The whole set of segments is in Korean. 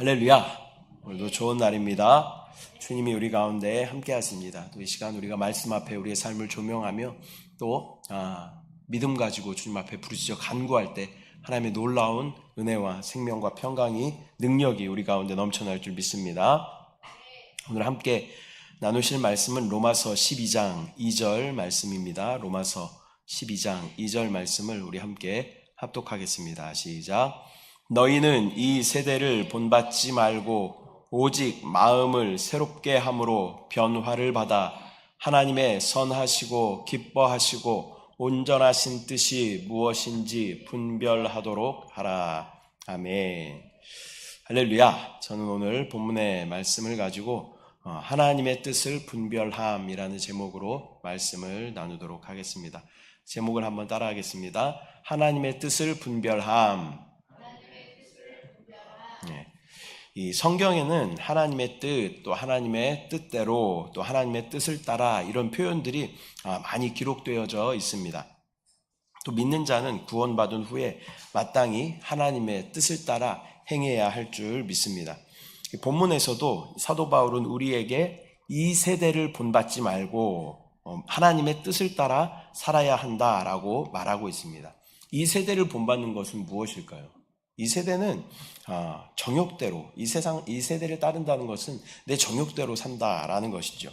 할렐루야. 오늘도 좋은 날입니다. 주님이 우리 가운데 함께 하십니다. 또 이 시간 우리가 말씀 앞에 우리의 삶을 조명하며 또 믿음 가지고 주님 앞에 부르짖어 간구할 때 하나님의 놀라운 은혜와 생명과 평강이 능력이 우리 가운데 넘쳐날 줄 믿습니다. 오늘 함께 나누실 말씀은 로마서 12장 2절 말씀입니다. 로마서 12장 2절 말씀을 우리 함께 합독하겠습니다. 시작. 너희는 이 세대를 본받지 말고 오직 마음을 새롭게 함으로 변화를 받아 하나님의 선하시고 기뻐하시고 온전하신 뜻이 무엇인지 분별하도록 하라. 아멘. 할렐루야. 저는 오늘 본문의 말씀을 가지고 하나님의 뜻을 분별함이라는 제목으로 말씀을 나누도록 하겠습니다. 제목을 한번 따라하겠습니다. 하나님의 뜻을 분별함. 네. 이 성경에는 하나님의 뜻, 또 하나님의 뜻대로, 또 하나님의 뜻을 따라 이런 표현들이 많이 기록되어져 있습니다. 또 믿는 자는 구원받은 후에 마땅히 하나님의 뜻을 따라 행해야 할 줄 믿습니다. 본문에서도 사도 바울은 우리에게 이 세대를 본받지 말고 하나님의 뜻을 따라 살아야 한다라고 말하고 있습니다. 이 세대를 본받는 것은 무엇일까요? 이 세대는 정욕대로, 이 세대를 따른다는 것은 내 정욕대로 산다라는 것이죠.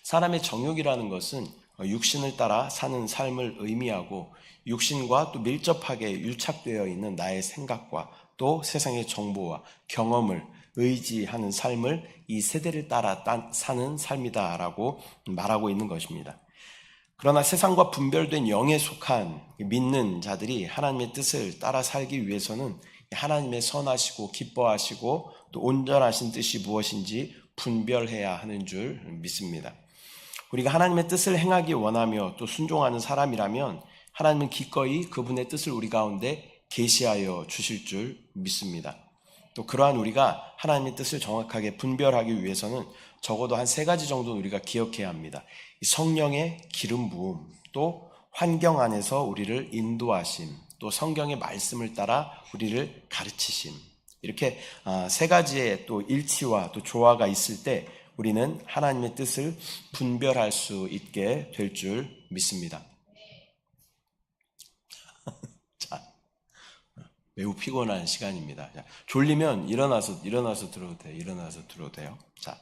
사람의 정욕이라는 것은 육신을 따라 사는 삶을 의미하고 육신과 또 밀접하게 유착되어 있는 나의 생각과 또 세상의 정보와 경험을 의지하는 삶을 이 세대를 따라 사는 삶이다라고 말하고 있는 것입니다. 그러나 세상과 분별된 영에 속한 믿는 자들이 하나님의 뜻을 따라 살기 위해서는 하나님의 선하시고 기뻐하시고 또 온전하신 뜻이 무엇인지 분별해야 하는 줄 믿습니다. 우리가 하나님의 뜻을 행하기 원하며 또 순종하는 사람이라면 하나님은 기꺼이 그분의 뜻을 우리 가운데 계시하여 주실 줄 믿습니다. 또 그러한 우리가 하나님의 뜻을 정확하게 분별하기 위해서는 적어도 한 3가지 정도는 우리가 기억해야 합니다. 성령의 기름 부음, 또 환경 안에서 우리를 인도하심, 또 성경의 말씀을 따라 우리를 가르치심. 이렇게 3가지의 또 일치와 또 조화가 있을 때 우리는 하나님의 뜻을 분별할 수 있게 될 줄 믿습니다. 자, 매우 피곤한 시간입니다. 졸리면 일어나서 들어도 돼요. 일어나서 들어도 돼요. 자,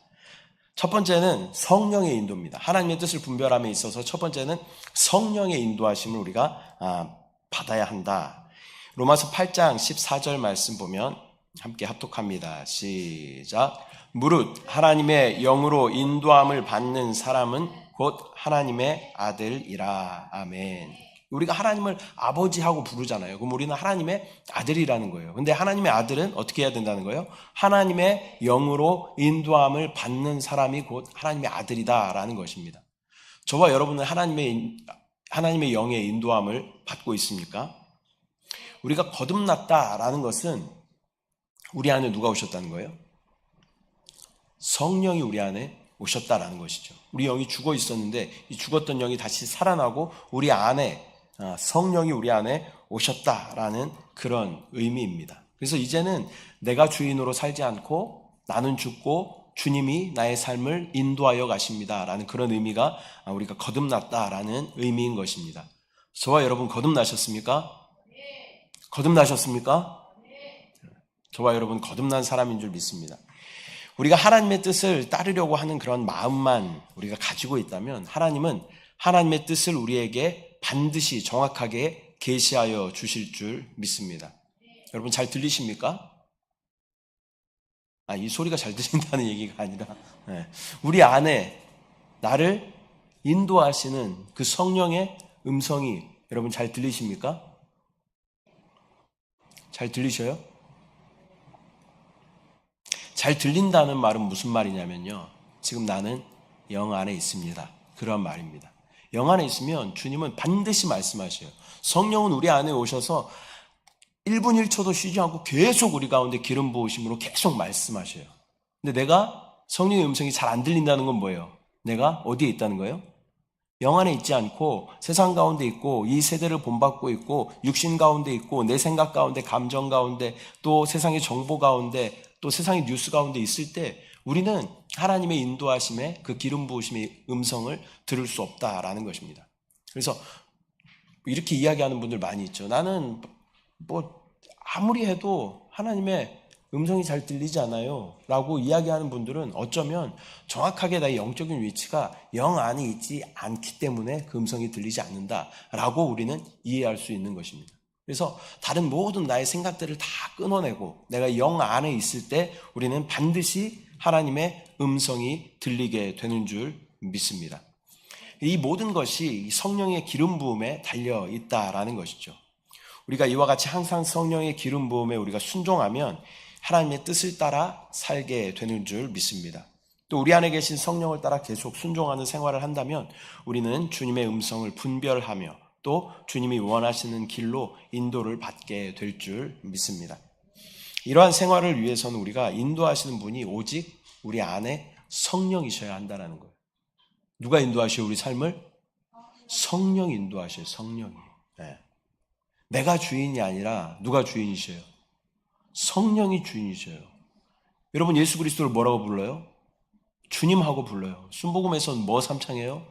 첫 번째는 성령의 인도입니다. 하나님의 뜻을 분별함에 있어서 첫 번째는 성령의 인도하심을 우리가 받아야 한다. 로마서 8장 14절 말씀 보면 함께 합독합니다. 시작. 무릇 하나님의 영으로 인도함을 받는 사람은 곧 하나님의 아들이라. 아멘. 우리가 하나님을 아버지하고 부르잖아요. 그럼 우리는 하나님의 아들이라는 거예요. 근데 하나님의 아들은 어떻게 해야 된다는 거예요? 하나님의 영으로 인도함을 받는 사람이 곧 하나님의 아들이다라는 것입니다. 저와 여러분은 하나님의 영의 인도함을 받고 있습니까? 우리가 거듭났다라는 것은 우리 안에 누가 오셨다는 거예요? 성령이 우리 안에 오셨다라는 것이죠. 우리 영이 죽어 있었는데 이 죽었던 영이 다시 살아나고 우리 안에 성령이 우리 안에 오셨다라는 그런 의미입니다. 그래서 이제는 내가 주인으로 살지 않고 나는 죽고 주님이 나의 삶을 인도하여 가십니다라는 그런 의미가 우리가 거듭났다라는 의미인 것입니다. 저와 여러분 거듭나셨습니까? 거듭나셨습니까? 저와 여러분 거듭난 사람인 줄 믿습니다. 우리가 하나님의 뜻을 따르려고 하는 그런 마음만 우리가 가지고 있다면 하나님은 하나님의 뜻을 우리에게 반드시 정확하게 계시하여 주실 줄 믿습니다. 여러분 잘 들리십니까? 이 소리가 잘 들린다는 얘기가 아니라 우리 안에 나를 인도하시는 그 성령의 음성이 여러분 잘 들리십니까? 잘 들리셔요? 잘 들린다는 말은 무슨 말이냐면요. 지금 나는 영 안에 있습니다. 그런 말입니다. 영 안에 있으면 주님은 반드시 말씀하셔요. 성령은 우리 안에 오셔서 1분 1초도 쉬지 않고 계속 우리 가운데 기름 부으심으로 계속 말씀하셔요. 근데 내가 성령의 음성이 잘 안 들린다는 건 뭐예요? 내가 어디에 있다는 거예요? 영 안에 있지 않고 세상 가운데 있고 이 세대를 본받고 있고 육신 가운데 있고 내 생각 가운데 감정 가운데 또 세상의 정보 가운데 또 세상의 뉴스 가운데 있을 때 우리는 하나님의 인도하심에 그 기름 부으심의 음성을 들을 수 없다라는 것입니다. 그래서 이렇게 이야기하는 분들 많이 있죠. 나는 뭐 아무리 해도 하나님의 음성이 잘 들리지 않아요 라고 이야기하는 분들은 어쩌면 정확하게 나의 영적인 위치가 영 안에 있지 않기 때문에 그 음성이 들리지 않는다라고 우리는 이해할 수 있는 것입니다. 그래서 다른 모든 나의 생각들을 다 끊어내고 내가 영 안에 있을 때 우리는 반드시 하나님의 음성이 들리게 되는 줄 믿습니다. 이 모든 것이 성령의 기름 부음에 달려 있다라는 것이죠. 우리가 이와 같이 항상 성령의 기름 부음에 우리가 순종하면 하나님의 뜻을 따라 살게 되는 줄 믿습니다. 또 우리 안에 계신 성령을 따라 계속 순종하는 생활을 한다면 우리는 주님의 음성을 분별하며 또 주님이 원하시는 길로 인도를 받게 될 줄 믿습니다. 이러한 생활을 위해서는 우리가 인도하시는 분이 오직 우리 안에 성령이셔야 한다는 거예요. 누가 인도하셔요? 우리 삶을? 성령이 인도하셔요. 성령이. 네. 내가 주인이 아니라 누가 주인이셔요? 성령이 주인이셔요. 여러분 예수 그리스도를 뭐라고 불러요? 주님하고 불러요. 순복음에서는 뭐 삼창해요?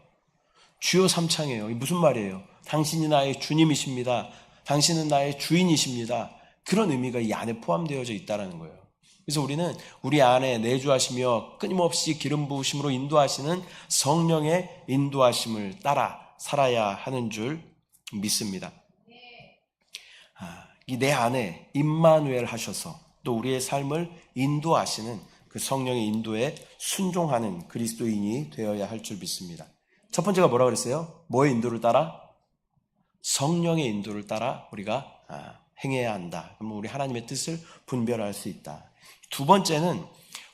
주여 삼창해요. 이게 무슨 말이에요? 당신이 나의 주님이십니다. 당신은 나의 주인이십니다. 그런 의미가 이 안에 포함되어져 있다는 거예요. 그래서 우리는 우리 안에 내주하시며 끊임없이 기름 부으심으로 인도하시는 성령의 인도하심을 따라 살아야 하는 줄 믿습니다. 이 내 안에 임마누엘 하셔서 또 우리의 삶을 인도하시는 그 성령의 인도에 순종하는 그리스도인이 되어야 할 줄 믿습니다. 첫 번째가 뭐라고 그랬어요? 뭐의 인도를 따라? 성령의 인도를 따라 우리가 행해야 한다. 그러면 우리 하나님의 뜻을 분별할 수 있다. 두 번째는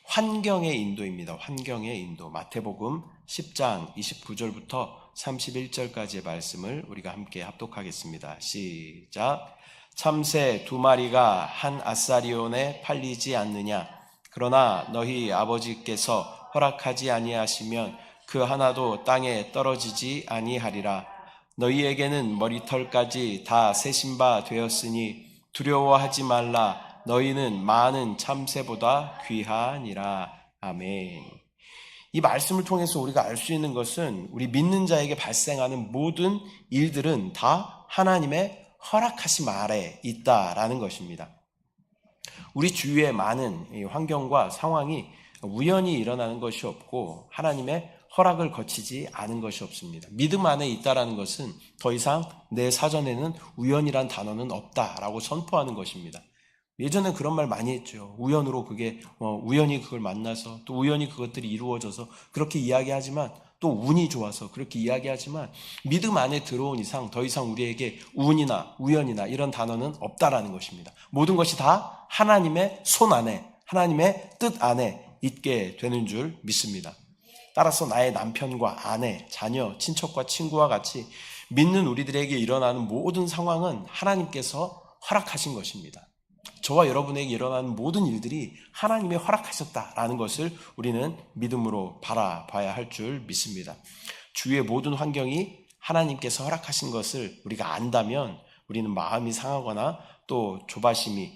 환경의 인도입니다. 환경의 인도. 마태복음 10장 29절부터 31절까지의 말씀을 우리가 함께 합독하겠습니다. 시작. 참새 2마리가 한 아사리온에 팔리지 않느냐? 그러나 너희 아버지께서 허락하지 아니하시면 그 하나도 땅에 떨어지지 아니하리라. 너희에게는 머리털까지 다 세신 바 되었으니 두려워하지 말라. 너희는 많은 참새보다 귀하니라. 아멘. 이 말씀을 통해서 우리가 알 수 있는 것은 우리 믿는 자에게 발생하는 모든 일들은 다 하나님의 허락하심 아래 있다라는 것입니다. 우리 주위의 많은 환경과 상황이 우연히 일어나는 것이 없고 하나님의 허락을 거치지 않은 것이 없습니다. 믿음 안에 있다라는 것은 더 이상 내 사전에는 우연이란 단어는 없다라고 선포하는 것입니다. 예전에 그런 말 많이 했죠. 우연으로 그게 우연히 그걸 만나서 또 우연히 그것들이 이루어져서 그렇게 이야기하지만 또 운이 좋아서 그렇게 이야기하지만 믿음 안에 들어온 이상 더 이상 우리에게 운이나 우연이나 이런 단어는 없다라는 것입니다. 모든 것이 다 하나님의 손 안에 하나님의 뜻 안에 있게 되는 줄 믿습니다. 따라서 나의 남편과 아내, 자녀, 친척과 친구와 같이 믿는 우리들에게 일어나는 모든 상황은 하나님께서 허락하신 것입니다. 저와 여러분에게 일어나는 모든 일들이 하나님이 허락하셨다라는 것을 우리는 믿음으로 바라봐야 할 줄 믿습니다. 주위의 모든 환경이 하나님께서 허락하신 것을 우리가 안다면 우리는 마음이 상하거나 또 조바심이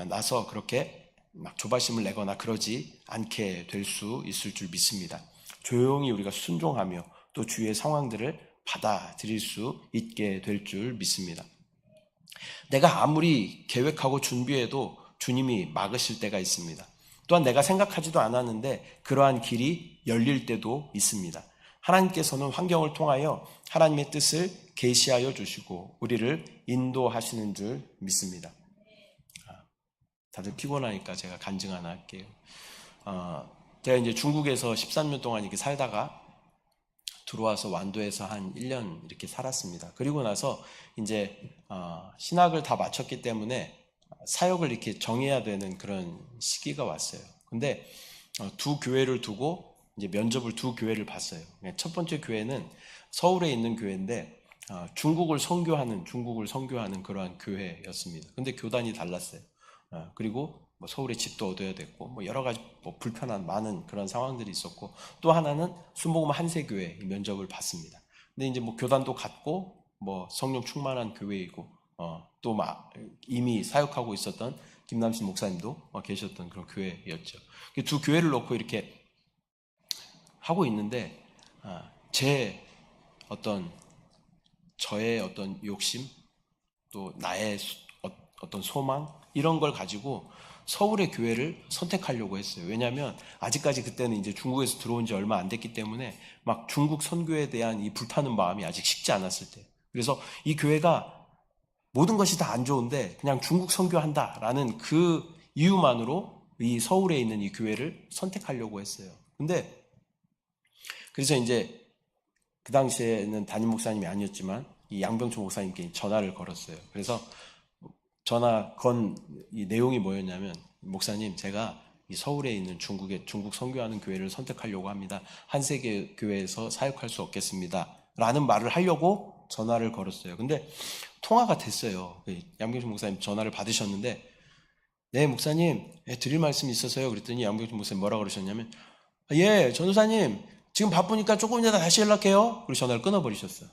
나서 그렇게 막 조바심을 내거나 그러지 않게 될 수 있을 줄 믿습니다. 조용히 우리가 순종하며 또 주위의 상황들을 받아들일 수 있게 될 줄 믿습니다. 내가 아무리 계획하고 준비해도 주님이 막으실 때가 있습니다. 또한 내가 생각하지도 않았는데 그러한 길이 열릴 때도 있습니다. 하나님께서는 환경을 통하여 하나님의 뜻을 계시하여 주시고 우리를 인도하시는 줄 믿습니다. 다들 피곤하니까 제가 간증 하나 할게요. 제가 이제 중국에서 13년 동안 이렇게 살다가 들어와서 완도에서 한 1년 이렇게 살았습니다. 그리고 나서 이제 신학을 다 마쳤기 때문에 사역을 이렇게 정해야 되는 그런 시기가 왔어요. 근데 두 교회를 두고 이제 면접을 두 교회를 봤어요. 첫 번째 교회는 서울에 있는 교회인데 중국을 선교하는 그러한 교회였습니다. 근데 교단이 달랐어요. 그리고 뭐 서울에 집도 얻어야 됐고 뭐 여러 가지 뭐 불편한 많은 그런 상황들이 있었고 또 하나는 순복음 한세교회 면접을 봤습니다. 근데 이제 뭐 교단도 같고 뭐 성령 충만한 교회이고 또 막 이미 사역하고 있었던 김남신 목사님도 계셨던 그런 교회였죠. 두 교회를 놓고 이렇게 하고 있는데 제 저의 어떤 욕심 또 나의 어떤 소망 이런 걸 가지고 서울의 교회를 선택하려고 했어요. 왜냐하면 아직까지 그때는 이제 중국에서 들어온 지 얼마 안 됐기 때문에 막 중국 선교에 대한 이 불타는 마음이 아직 식지 않았을 때. 그래서 이 교회가 모든 것이 다 안 좋은데 그냥 중국 선교한다라는 그 이유만으로 이 서울에 있는 이 교회를 선택하려고 했어요. 근데 그래서 이제 그 당시에는 담임 목사님이 아니었지만 이 양병초 목사님께 전화를 걸었어요. 그래서 전화 건 이 내용이 뭐였냐면, 목사님, 제가 이 서울에 있는 중국 선교하는 교회를 선택하려고 합니다. 한세계 교회에서 사역할 수 없겠습니다. 라는 말을 하려고 전화를 걸었어요. 근데 통화가 됐어요. 양병초 목사님 전화를 받으셨는데, 네, 목사님, 드릴 말씀이 있어서요. 그랬더니 양병초 목사님 뭐라고 그러셨냐면, 예, 전도사님, 지금 바쁘니까 조금 이따 다시 연락해요. 그리고 전화를 끊어버리셨어요.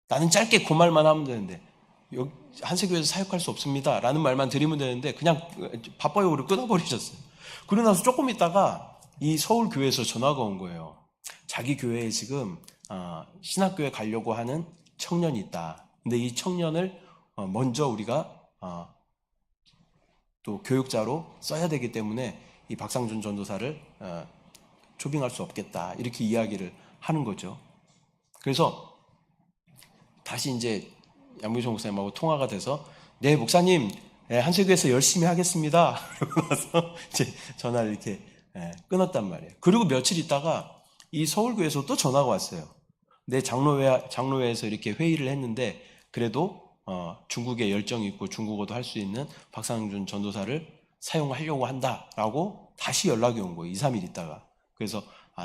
나는 짧게 그 말만 하면 되는데, 한세교회에서 사역할 수 없습니다 라는 말만 드리면 되는데 그냥 바빠요 그러고 끊어버리셨어요. 그러고 나서 조금 있다가 이 서울교회에서 전화가 온 거예요. 자기 교회에 지금 신학교에 가려고 하는 청년이 있다. 근데 이 청년을 먼저 우리가 또 교육자로 써야 되기 때문에 이 박상준 전도사를 초빙할 수 없겠다, 이렇게 이야기를 하는 거죠. 그래서 다시 이제 양병초 목사님하고 통화가 돼서, 네, 목사님, 한세교에서 열심히 하겠습니다. 그러고 나서 이제 전화를 이렇게 끊었단 말이에요. 그리고 며칠 있다가 이 서울교회에서 또 전화가 왔어요. 내 장로회에서 이렇게 회의를 했는데 그래도 중국에 열정이 있고 중국어도 할 수 있는 박상준 전도사를 사용하려고 한다라고 다시 연락이 온 거예요. 2, 3일 있다가. 그래서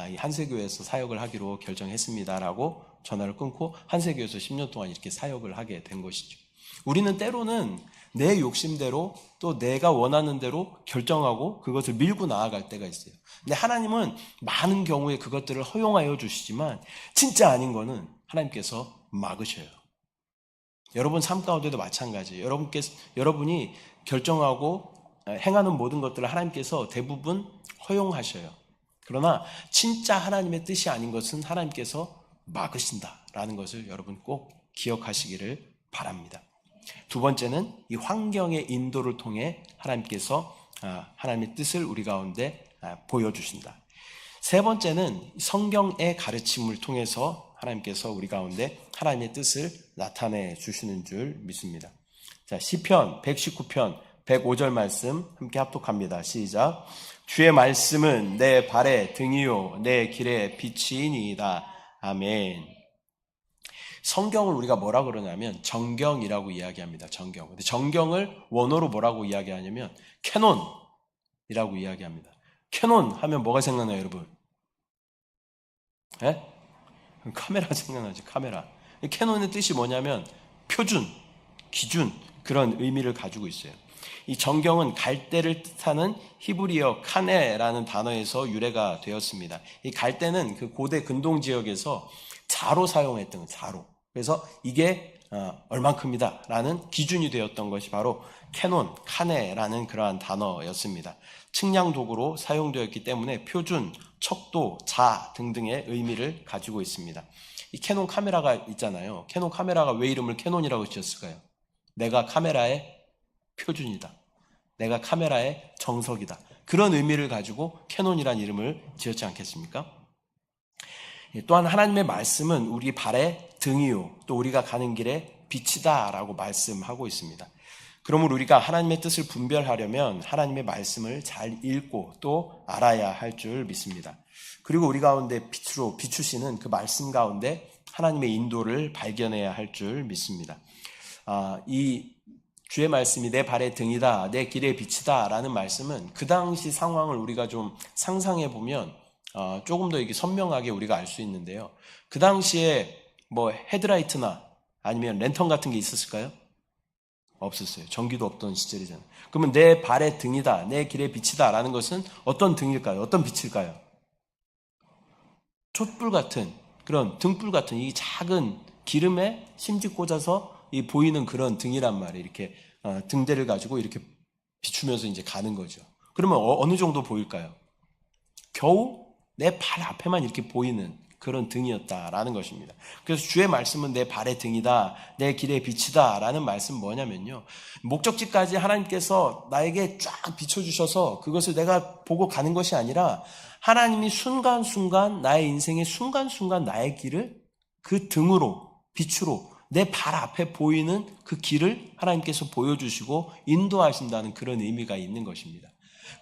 이 한세교회에서 사역을 하기로 결정했습니다라고 전화를 끊고 한세교회에서 10년 동안 이렇게 사역을 하게 된 것이죠. 우리는 때로는 내 욕심대로 또 내가 원하는 대로 결정하고 그것을 밀고 나아갈 때가 있어요. 근데 하나님은 많은 경우에 그것들을 허용하여 주시지만 진짜 아닌 거는 하나님께서 막으셔요. 여러분 삶 가운데도 마찬가지예요. 여러분이 결정하고 행하는 모든 것들을 하나님께서 대부분 허용하셔요. 그러나 진짜 하나님의 뜻이 아닌 것은 하나님께서 막으신다라는 것을 여러분 꼭 기억하시기를 바랍니다. 두 번째는 이 환경의 인도를 통해 하나님께서 하나님의 뜻을 우리 가운데 보여주신다. 세 번째는 성경의 가르침을 통해서 하나님께서 우리 가운데 하나님의 뜻을 나타내 주시는 줄 믿습니다. 자, 시편 119편 105절 말씀 함께 합독합니다. 시작. 주의 말씀은 내 발의 등이요 내 길의 빛이니이다. 아멘. 성경을 우리가 뭐라 그러냐면 정경이라고 이야기합니다. 정경. 근데 정경을 원어로 뭐라고 이야기하냐면 캐논이라고 이야기합니다. 캐논 하면 뭐가 생각나요, 여러분? 예? 카메라 생각나죠, 카메라. 캐논의 뜻이 뭐냐면 표준, 기준, 그런 의미를 가지고 있어요. 이 정경은 갈대를 뜻하는 히브리어 카네라는 단어에서 유래가 되었습니다. 이 갈대는 그 고대 근동 지역에서 자로 사용했던 자로. 그래서 이게 얼만큼이다 라는 기준이 되었던 것이 바로 캐논, 카네라는 그러한 단어였습니다. 측량 도구로 사용되었기 때문에 표준, 척도, 자 등등의 의미를 가지고 있습니다. 이 캐논 카메라가 있잖아요. 캐논 카메라가 왜 이름을 캐논이라고 지었을까요? 내가 카메라의 표준이다. 내가 카메라의 정석이다. 그런 의미를 가지고 캐논이란 이름을 지었지 않겠습니까? 또한 하나님의 말씀은 우리 발의 등이요 또 우리가 가는 길에 빛이다 라고 말씀하고 있습니다. 그러므로 우리가 하나님의 뜻을 분별하려면 하나님의 말씀을 잘 읽고 또 알아야 할 줄 믿습니다. 그리고 우리 가운데 빛으로 비추시는 그 말씀 가운데 하나님의 인도를 발견해야 할 줄 믿습니다. 이 주의 말씀이 내 발의 등이다, 내 길의 빛이다 라는 말씀은 그 당시 상황을 우리가 좀 상상해 보면 조금 더 이렇게 선명하게 우리가 알 수 있는데요. 그 당시에 뭐 헤드라이트나 아니면 랜턴 같은 게 있었을까요? 없었어요. 전기도 없던 시절이잖아요. 그러면 내 발의 등이다, 내 길의 빛이다 라는 것은 어떤 등일까요? 어떤 빛일까요? 촛불 같은 그런 등불 같은 이 작은 기름에 심지 꽂아서 이 보이는 그런 등이란 말이에요. 이렇게 등대를 가지고 이렇게 비추면서 이제 가는 거죠. 그러면 어느 정도 보일까요? 겨우 내 발 앞에만 이렇게 보이는 그런 등이었다라는 것입니다. 그래서 주의 말씀은 내 발의 등이다, 내 길의 빛이다 라는 말씀은 뭐냐면요, 목적지까지 하나님께서 나에게 쫙 비춰주셔서 그것을 내가 보고 가는 것이 아니라 하나님이 순간순간 나의 인생의 순간순간 나의 길을 그 등으로, 빛으로 내 발 앞에 보이는 그 길을 하나님께서 보여주시고 인도하신다는 그런 의미가 있는 것입니다.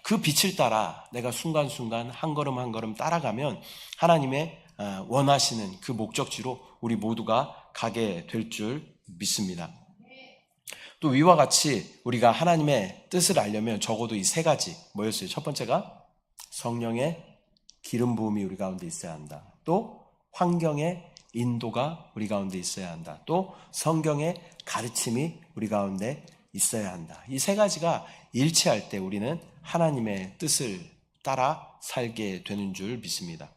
그 빛을 따라 내가 순간순간 한 걸음 한 걸음 따라가면 하나님의 원하시는 그 목적지로 우리 모두가 가게 될 줄 믿습니다. 또 위와 같이 우리가 하나님의 뜻을 알려면 적어도 이 세 가지 뭐였어요? 첫 번째가 성령의 기름 부음이 우리 가운데 있어야 한다. 또 환경의 인도가 우리 가운데 있어야 한다. 또 성경의 가르침이 우리 가운데 있어야 한다. 이 세 가지가 일치할 때 우리는 하나님의 뜻을 따라 살게 되는 줄 믿습니다.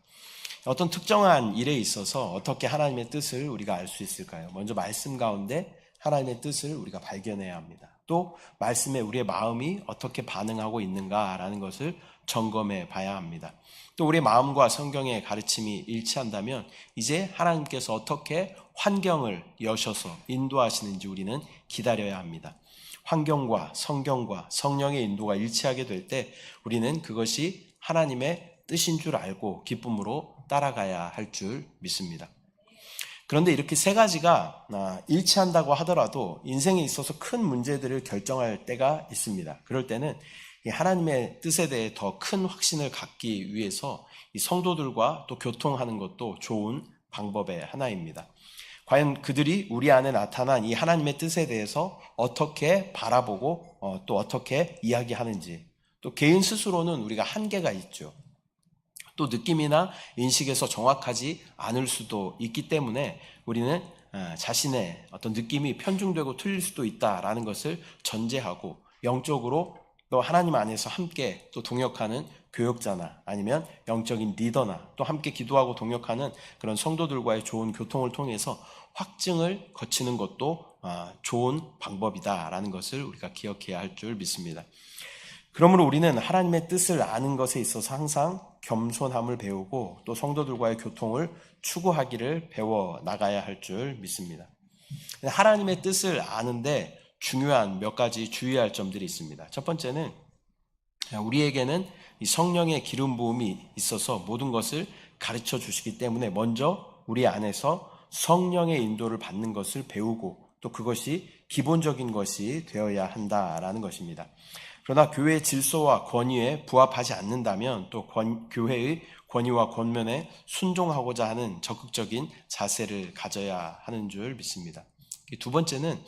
어떤 특정한 일에 있어서 어떻게 하나님의 뜻을 우리가 알 수 있을까요? 먼저 말씀 가운데 하나님의 뜻을 우리가 발견해야 합니다. 또 말씀에 우리의 마음이 어떻게 반응하고 있는가라는 것을 점검해 봐야 합니다. 또 우리의 마음과 성경의 가르침이 일치한다면 이제 하나님께서 어떻게 환경을 여셔서 인도하시는지 우리는 기다려야 합니다. 환경과 성경과 성령의 인도가 일치하게 될 때 우리는 그것이 하나님의 뜻인 줄 알고 기쁨으로 따라가야 할 줄 믿습니다. 그런데 이렇게 세 가지가 일치한다고 하더라도 인생에 있어서 큰 문제들을 결정할 때가 있습니다. 그럴 때는 하나님의 뜻에 대해 더 큰 확신을 갖기 위해서 이 성도들과 또 교통하는 것도 좋은 방법의 하나입니다. 과연 그들이 우리 안에 나타난 이 하나님의 뜻에 대해서 어떻게 바라보고 또 어떻게 이야기하는지, 또 개인 스스로는 우리가 한계가 있죠. 또 느낌이나 인식에서 정확하지 않을 수도 있기 때문에 우리는 자신의 어떤 느낌이 편중되고 틀릴 수도 있다라는 것을 전제하고 영적으로 또 하나님 안에서 함께 또 동역하는 교역자나 아니면 영적인 리더나 또 함께 기도하고 동역하는 그런 성도들과의 좋은 교통을 통해서 확증을 거치는 것도 좋은 방법이다라는 것을 우리가 기억해야 할 줄 믿습니다. 그러므로 우리는 하나님의 뜻을 아는 것에 있어서 항상 겸손함을 배우고 또 성도들과의 교통을 추구하기를 배워 나가야 할 줄 믿습니다. 하나님의 뜻을 아는데 중요한 몇 가지 주의할 점들이 있습니다. 첫 번째는 우리에게는 이 성령의 기름 부음이 있어서 모든 것을 가르쳐 주시기 때문에 먼저 우리 안에서 성령의 인도를 받는 것을 배우고 또 그것이 기본적인 것이 되어야 한다라는 것입니다. 그러나 교회의 질서와 권위에 부합하지 않는다면 또 교회의 권위와 권면에 순종하고자 하는 적극적인 자세를 가져야 하는 줄 믿습니다. 두 번째는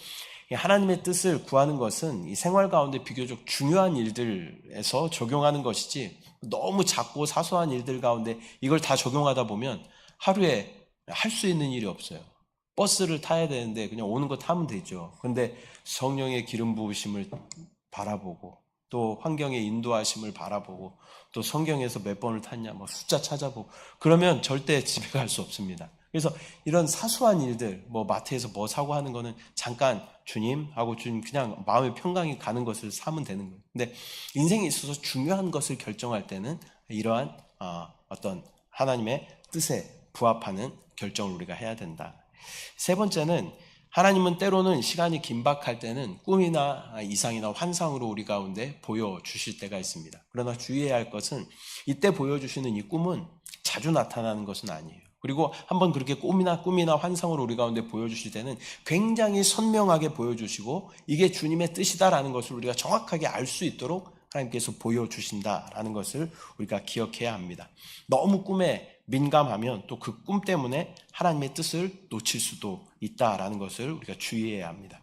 하나님의 뜻을 구하는 것은 이 생활 가운데 비교적 중요한 일들에서 적용하는 것이지 너무 작고 사소한 일들 가운데 이걸 다 적용하다 보면 하루에 할 수 있는 일이 없어요. 버스를 타야 되는데 그냥 오는 거 타면 되죠. 그런데 성령의 기름 부으심을 바라보고 또 환경의 인도하심을 바라보고 또 성경에서 몇 번을 탔냐 뭐 숫자 찾아보고 그러면 절대 집에 갈 수 없습니다. 그래서 이런 사소한 일들 뭐 마트에서 뭐 사고 하는 거는 잠깐 주님 하고 주님 그냥 마음의 평강이 가는 것을 사면 되는 거예요. 근데 인생에 있어서 중요한 것을 결정할 때는 이러한 어떤 하나님의 뜻에 부합하는 결정을 우리가 해야 된다. 세 번째는 하나님은 때로는 시간이 긴박할 때는 꿈이나 이상이나 환상으로 우리 가운데 보여주실 때가 있습니다. 그러나 주의해야 할 것은 이때 보여주시는 이 꿈은 자주 나타나는 것은 아니에요. 그리고 한번 그렇게 꿈이나 환상으로 우리 가운데 보여주실 때는 굉장히 선명하게 보여주시고 이게 주님의 뜻이다라는 것을 우리가 정확하게 알 수 있도록 하나님께서 보여주신다라는 것을 우리가 기억해야 합니다. 너무 꿈에 민감하면 또 그 꿈 때문에 하나님의 뜻을 놓칠 수도 있다라는 것을 우리가 주의해야 합니다.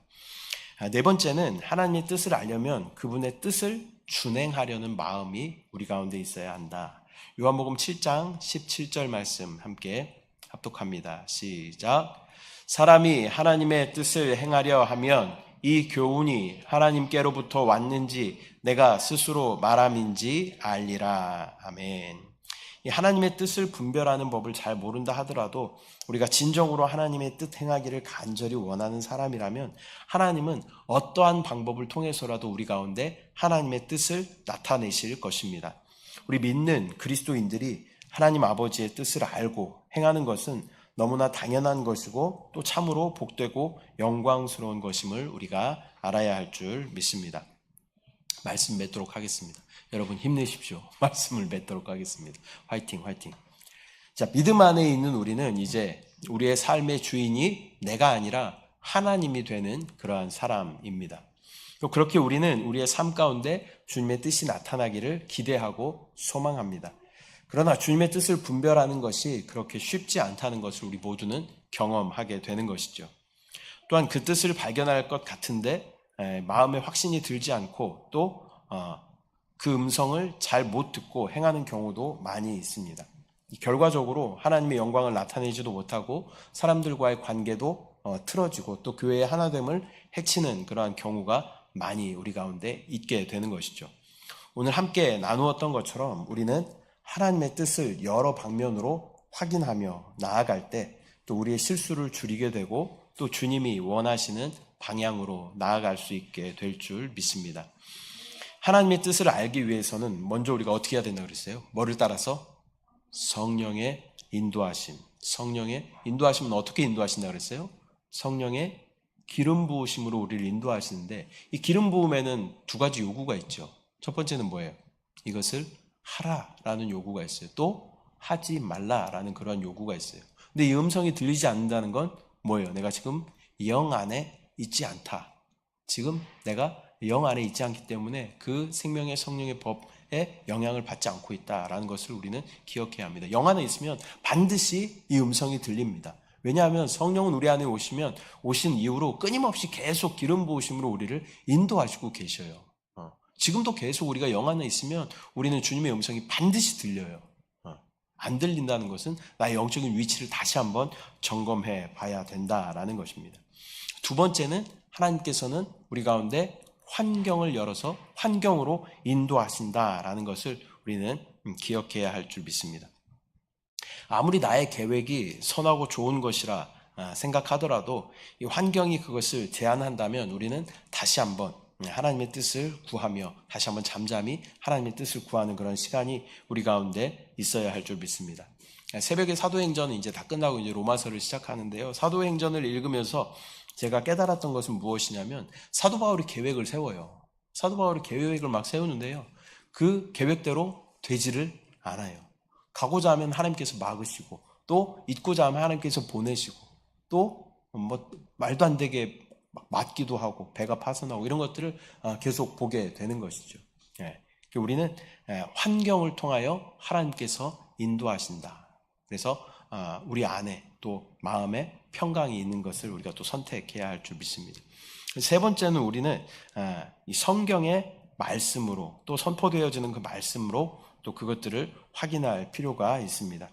네 번째는 하나님의 뜻을 알려면 그분의 뜻을 준행하려는 마음이 우리 가운데 있어야 한다. 요한복음 7장 17절 말씀 함께 합독합니다. 시작. 사람이 하나님의 뜻을 행하려 하면 이 교훈이 하나님께로부터 왔는지 내가 스스로 말함인지 알리라. 아멘. 이 하나님의 뜻을 분별하는 법을 잘 모른다 하더라도 우리가 진정으로 하나님의 뜻 행하기를 간절히 원하는 사람이라면 하나님은 어떠한 방법을 통해서라도 우리 가운데 하나님의 뜻을 나타내실 것입니다. 우리 믿는 그리스도인들이 하나님 아버지의 뜻을 알고 행하는 것은 너무나 당연한 것이고 또 참으로 복되고 영광스러운 것임을 우리가 알아야 할 줄 믿습니다. 말씀 맺도록 하겠습니다. 여러분 힘내십시오. 말씀을 맺도록 하겠습니다. 화이팅, 화이팅. 자, 믿음 안에 있는 우리는 이제 우리의 삶의 주인이 내가 아니라 하나님이 되는 그러한 사람입니다. 그렇게 우리는 우리의 삶 가운데 주님의 뜻이 나타나기를 기대하고 소망합니다. 그러나 주님의 뜻을 분별하는 것이 그렇게 쉽지 않다는 것을 우리 모두는 경험하게 되는 것이죠. 또한 그 뜻을 발견할 것 같은데 마음에 확신이 들지 않고 또 그 음성을 잘 못 듣고 행하는 경우도 많이 있습니다. 결과적으로 하나님의 영광을 나타내지도 못하고 사람들과의 관계도 틀어지고 또 교회의 하나됨을 해치는 그러한 경우가 많이 우리 가운데 있게 되는 것이죠. 오늘 함께 나누었던 것처럼 우리는 하나님의 뜻을 여러 방면으로 확인하며 나아갈 때 또 우리의 실수를 줄이게 되고 또 주님이 원하시는 방향으로 나아갈 수 있게 될 줄 믿습니다. 하나님의 뜻을 알기 위해서는 먼저 우리가 어떻게 해야 된다고 그랬어요? 뭐를 따라서? 성령의 인도하심. 성령의 인도하심은 어떻게 인도하신다고 그랬어요? 성령의 기름 부으심으로 우리를 인도하시는데 이 기름 부음에는 두 가지 요구가 있죠. 첫 번째는 뭐예요? 이것을 하라라는 요구가 있어요. 또 하지 말라라는 그런 요구가 있어요. 근데 이 음성이 들리지 않는다는 건 뭐예요? 내가 지금 영 안에 있지 않다. 지금 내가 영 안에 있지 않기 때문에 그 생명의 성령의 법에 영향을 받지 않고 있다라는 것을 우리는 기억해야 합니다. 영 안에 있으면 반드시 이 음성이 들립니다. 왜냐하면 성령은 우리 안에 오신 이후로 끊임없이 계속 기름 부으심으로 우리를 인도하시고 계셔요. 지금도 계속 우리가 영 안에 있으면 우리는 주님의 음성이 반드시 들려요. 안 들린다는 것은 나의 영적인 위치를 다시 한번 점검해 봐야 된다라는 것입니다. 두 번째는 하나님께서는 우리 가운데 환경을 열어서 환경으로 인도하신다라는 것을 우리는 기억해야 할 줄 믿습니다. 아무리 나의 계획이 선하고 좋은 것이라 생각하더라도 이 환경이 그것을 제한한다면 우리는 다시 한번 하나님의 뜻을 구하며 다시 한번 잠잠히 하나님의 뜻을 구하는 그런 시간이 우리 가운데 있어야 할 줄 믿습니다. 새벽에 사도행전은 이제 다 끝나고 이제 로마서를 시작하는데요. 사도행전을 읽으면서 제가 깨달았던 것은 무엇이냐면 사도 바울이 계획을 세워요. 사도 바울이 계획을 막 세우는데요. 그 계획대로 되지를 않아요. 가고자 하면 하나님께서 막으시고 또 있고자 하면 하나님께서 보내시고 또 뭐 말도 안 되게 맞기도 하고 배가 파손하고 이런 것들을 계속 보게 되는 것이죠. 우리는 환경을 통하여 하나님께서 인도하신다. 그래서 우리 안에 또 마음에 평강이 있는 것을 우리가 또 선택해야 할 줄 믿습니다. 세 번째는 우리는 이 성경의 말씀으로 또 선포되어지는 그 말씀으로 또 그것들을 확인할 필요가 있습니다.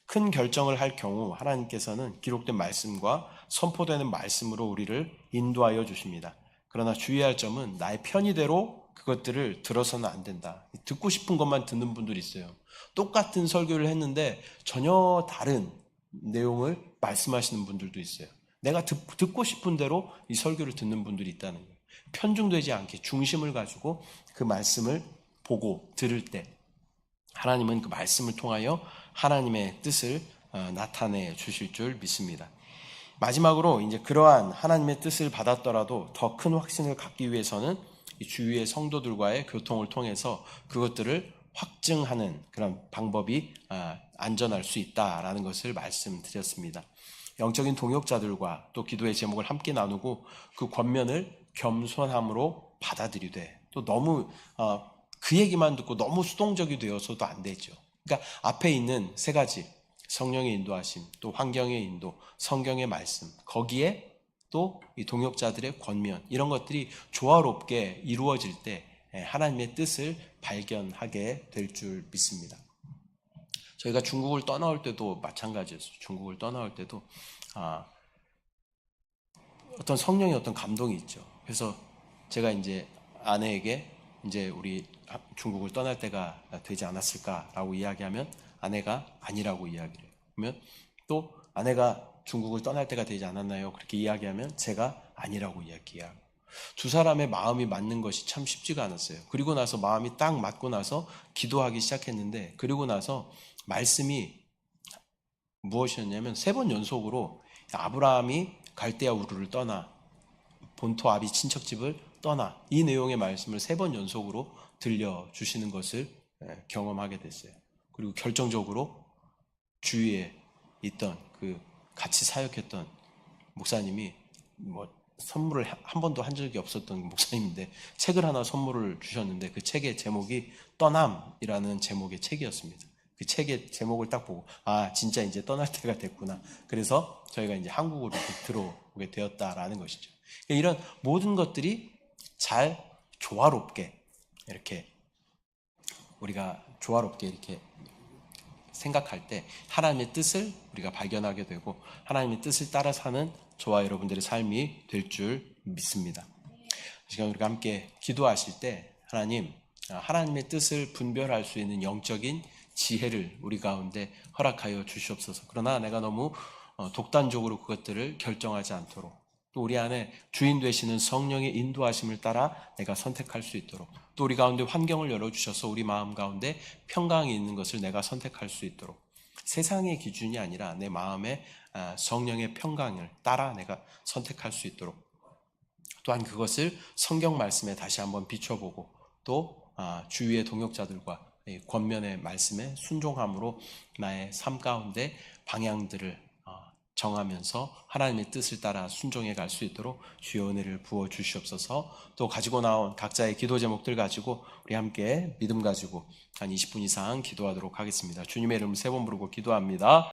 큰 결정을 할 경우 하나님께서는 기록된 말씀과 선포되는 말씀으로 우리를 인도하여 주십니다. 그러나 주의할 점은 나의 편의대로 그것들을 들어서는 안 된다. 듣고 싶은 것만 듣는 분들이 있어요. 똑같은 설교를 했는데 전혀 다른 내용을 말씀하시는 분들도 있어요. 내가 듣고 싶은 대로 이 설교를 듣는 분들이 있다는 거예요. 편중되지 않게 중심을 가지고 그 말씀을 보고 들을 때 하나님은 그 말씀을 통하여 하나님의 뜻을 나타내 주실 줄 믿습니다. 마지막으로 이제 그러한 하나님의 뜻을 받았더라도 더 큰 확신을 갖기 위해서는 이 주위의 성도들과의 교통을 통해서 그것들을 확증하는 그런 방법이 안전할 수 있다라는 것을 말씀드렸습니다. 영적인 동역자들과 또 기도의 제목을 함께 나누고 그 권면을 겸손함으로 받아들이되 또 너무 그 얘기만 듣고 너무 수동적이 되어서도 안 되죠. 그러니까 앞에 있는 세 가지 성령의 인도하심, 또 환경의 인도, 성경의 말씀, 거기에 또 이 동역자들의 권면 이런 것들이 조화롭게 이루어질 때 하나님의 뜻을 발견하게 될 줄 믿습니다. 저희가 중국을 떠나올 때도 마찬가지였어요. 중국을 떠나올 때도 어떤 성령의 어떤 감동이 있죠. 그래서 제가 이제 아내에게 이제 우리 중국을 떠날 때가 되지 않았을까라고 이야기하면 아내가 아니라고 이야기를 해요. 그러면 또 아내가 중국을 떠날 때가 되지 않았나요? 그렇게 이야기하면 제가 아니라고 이야기하고, 두 사람의 마음이 맞는 것이 참 쉽지가 않았어요. 그리고 나서 마음이 딱 맞고 나서 기도하기 시작했는데, 그리고 나서 말씀이 무엇이었냐면 3번 연속으로 아브라함이 갈대아 우르를 떠나 본토 아비 친척집을 떠나, 이 내용의 말씀을 3번 연속으로 들려주시는 것을 경험하게 됐어요. 그리고 결정적으로 주위에 있던 그 같이 사역했던 목사님이 선물을 한 번도 한 적이 없었던 목사님인데 책을 하나 선물을 주셨는데, 그 책의 제목이 떠남이라는 제목의 책이었습니다. 그 책의 제목을 딱 보고 진짜 이제 떠날 때가 됐구나. 그래서 저희가 이제 한국으로 들어오게 되었다라는 것이죠. 이런 모든 것들이 잘 조화롭게 이렇게 우리가 조화롭게 이렇게 생각할 때 하나님의 뜻을 우리가 발견하게 되고 하나님의 뜻을 따라 사는 저와 여러분들의 삶이 될 줄 믿습니다. 지금 우리가 함께 기도하실 때 하나님의 뜻을 분별할 수 있는 영적인 지혜를 우리 가운데 허락하여 주시옵소서. 그러나 내가 너무 독단적으로 그것들을 결정하지 않도록, 또 우리 안에 주인 되시는 성령의 인도하심을 따라 내가 선택할 수 있도록, 또 우리 가운데 환경을 열어주셔서 우리 마음 가운데 평강이 있는 것을 내가 선택할 수 있도록, 세상의 기준이 아니라 내 마음의 성령의 평강을 따라 내가 선택할 수 있도록, 또한 그것을 성경 말씀에 다시 한번 비춰보고 또 주위의 동역자들과 권면의 말씀에 순종함으로 나의 삶 가운데 방향들을 정하면서 하나님의 뜻을 따라 순종해 갈 수 있도록 주의 은혜를 부어 주시옵소서. 또 가지고 나온 각자의 기도 제목들 가지고 우리 함께 믿음 가지고 한 20분 이상 기도하도록 하겠습니다. 주님의 이름 3번 부르고 기도합니다.